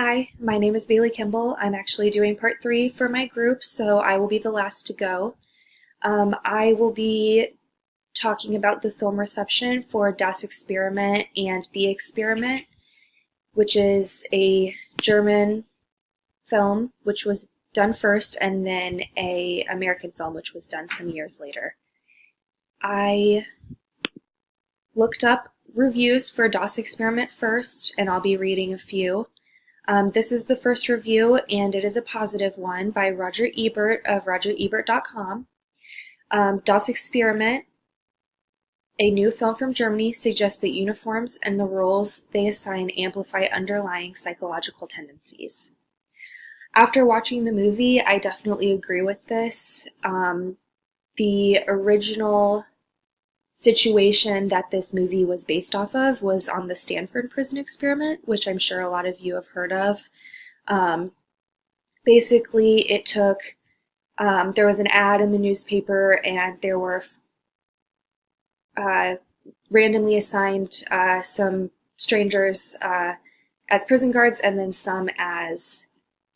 Hi, my name is Bailey Kimball. I'm actually doing part 3 for my group, so I will be the last to go. I will be talking about the film reception for Das Experiment and The Experiment, which is a German film which was done first, and then a American film which was done some years later. I looked up reviews for Das Experiment first, and I'll be reading a few. This is the first review, and it is a positive one by Roger Ebert of rogerebert.com. Das Experiment, a new film from Germany, suggests that uniforms and the roles they assign amplify underlying psychological tendencies. After watching the movie, I definitely agree with this. The original situation that this movie was based off of was on the Stanford prison experiment, which I'm sure a lot of you have heard of. Basically, it took, there was an ad in the newspaper, and there were randomly assigned some strangers as prison guards and then some as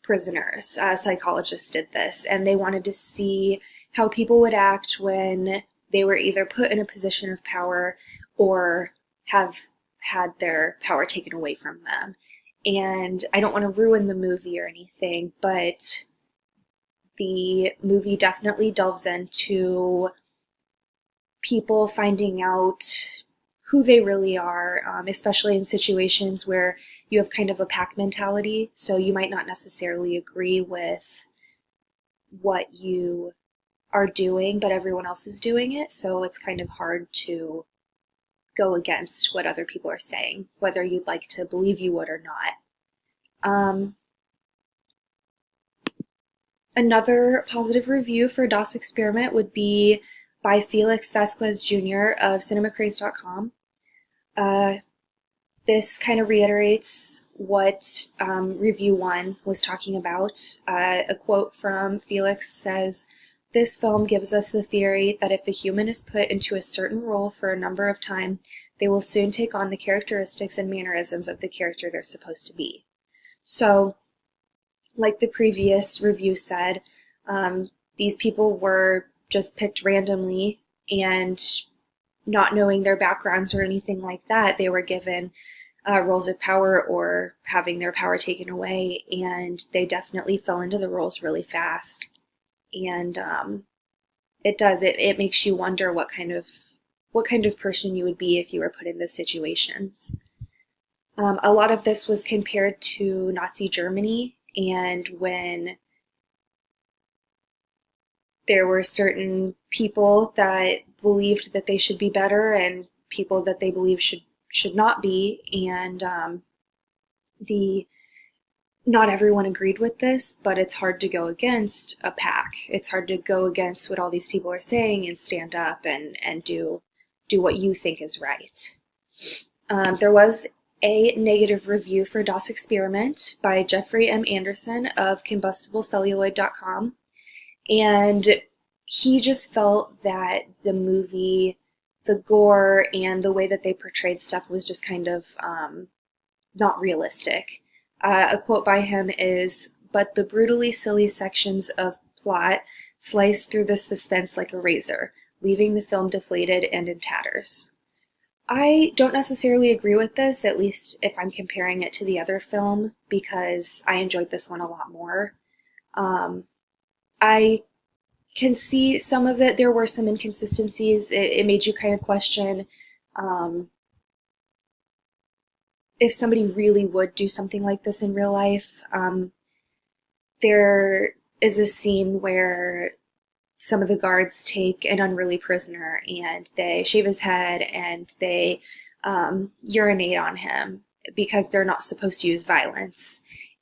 prisoners. Psychologists did this, and they wanted to see how people would act when they were either put in a position of power or have had their power taken away from them. And I don't want to ruin the movie or anything, but the movie definitely delves into people finding out who they really are, especially in situations where you have kind of a pack mentality, so you might not necessarily agree with what you are doing, but everyone else is doing it, so it's kind of hard to go against what other people are saying, whether you'd like to believe you would or not. Another positive review for Das Experiment would be by Felix Vasquez Jr. of cinemacraze.com. This kind of reiterates what review 1 was talking about. A quote from Felix says, "This film gives us the theory that if a human is put into a certain role for a number of time, they will soon take on the characteristics and mannerisms of the character they're supposed to be." So, like the previous review said, these people were just picked randomly, and not knowing their backgrounds or anything like that, they were given roles of power or having their power taken away, and they definitely fell into the roles really fast. And it makes you wonder what kind of person you would be if you were put in those situations. A lot of this was compared to Nazi Germany, and when there were certain people that believed that they should be better and people that they believed should not be, and not everyone agreed with this, but it's hard to go against a pack. It's hard to go against what all these people are saying and stand up and do what you think is right. There was a negative review for Das Experiment by Jeffrey M. Anderson of combustiblecelluloid.com, and he just felt that the movie, the gore and the way that they portrayed stuff was just kind of not realistic. A quote by him is, "But the brutally silly sections of plot slice through the suspense like a razor, leaving the film deflated and in tatters." I don't necessarily agree with this, at least if I'm comparing it to the other film, because I enjoyed this one a lot more. I can see some of it. There were some inconsistencies. It made you kind of question if somebody really would do something like this in real life. There is a scene where some of the guards take an unruly prisoner and they shave his head and they urinate on him because they're not supposed to use violence.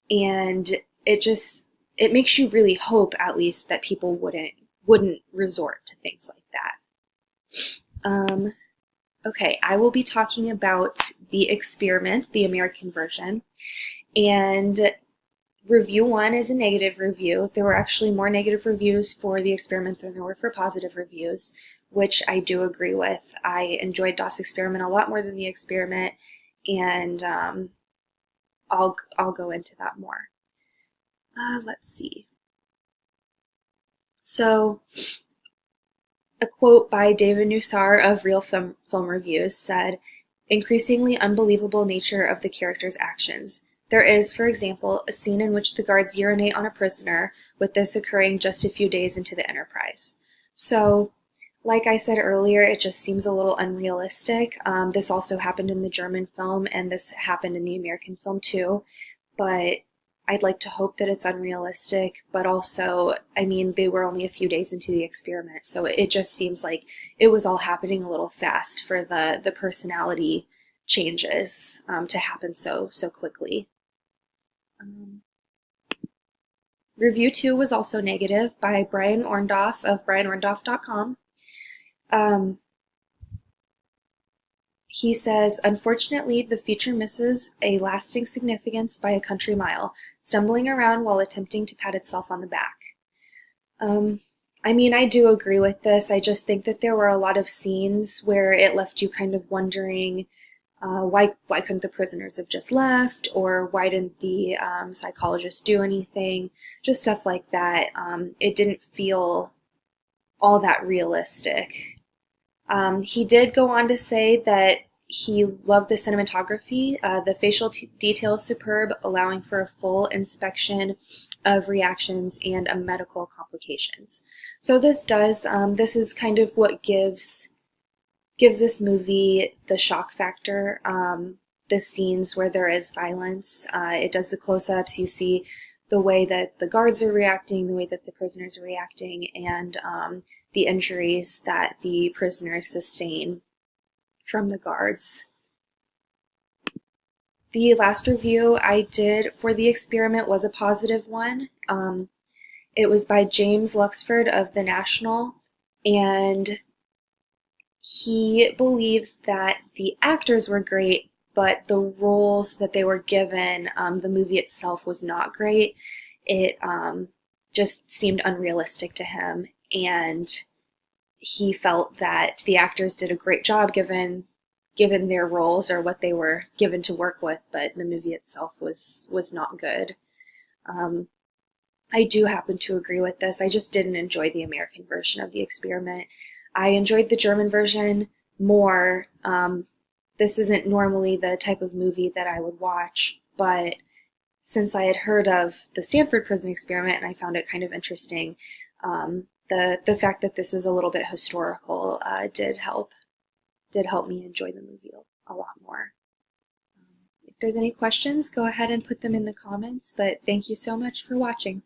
And it makes you really hope, at least, that people wouldn't resort to things like that. Okay, I will be talking about The Experiment, the American version, and review 1 is a negative review. There were actually more negative reviews for The Experiment than there were for positive reviews, which I do agree with. I enjoyed Das Experiment a lot more than The Experiment, and I'll go into that more. Let's see. So, a quote by David Nussar of Real Film Reviews said, "Increasingly unbelievable nature of the character's actions. There is, for example, a scene in which the guards urinate on a prisoner, with this occurring just a few days into the Enterprise." So, like I said earlier, it just seems a little unrealistic. This also happened in the German film, and this happened in the American film too. But I'd like to hope that it's unrealistic, but also, I mean, they were only a few days into the experiment, so it just seems like it was all happening a little fast for the personality changes to happen so quickly. Review 2 was also negative by Brian Orndorff of brianorndorff.com. He says, "Unfortunately, the feature misses a lasting significance by a country mile, stumbling around while attempting to pat itself on the back." I mean, I do agree with this. I just think that there were a lot of scenes where it left you kind of wondering, why couldn't the prisoners have just left, or why didn't the psychologist do anything? Just stuff like that. It didn't feel all that realistic. He did go on to say that he loved the cinematography. The facial detail is superb, allowing for a full inspection of reactions and medical complications. So this is kind of what gives this movie the shock factor. The scenes where there is violence, it does the close-ups. You see the way that the guards are reacting, the way that the prisoners are reacting, and the injuries that the prisoners sustain from the guards. The last review I did for the experiment was a positive one. It was by James Luxford of The National, and he believes that the actors were great, but the roles that they were given, the movie itself was not great. It just seemed unrealistic to him, and he felt that the actors did a great job given their roles or what they were given to work with, but the movie itself was not good. I do happen to agree with this. I just didn't enjoy the American version of the experiment. I enjoyed the German version more. This isn't normally the type of movie that I would watch, but since I had heard of the Stanford Prison Experiment and I found it kind of interesting, the fact that this is a little bit historical did help me enjoy the movie a lot more. If there's any questions, go ahead and put them in the comments, but thank you so much for watching.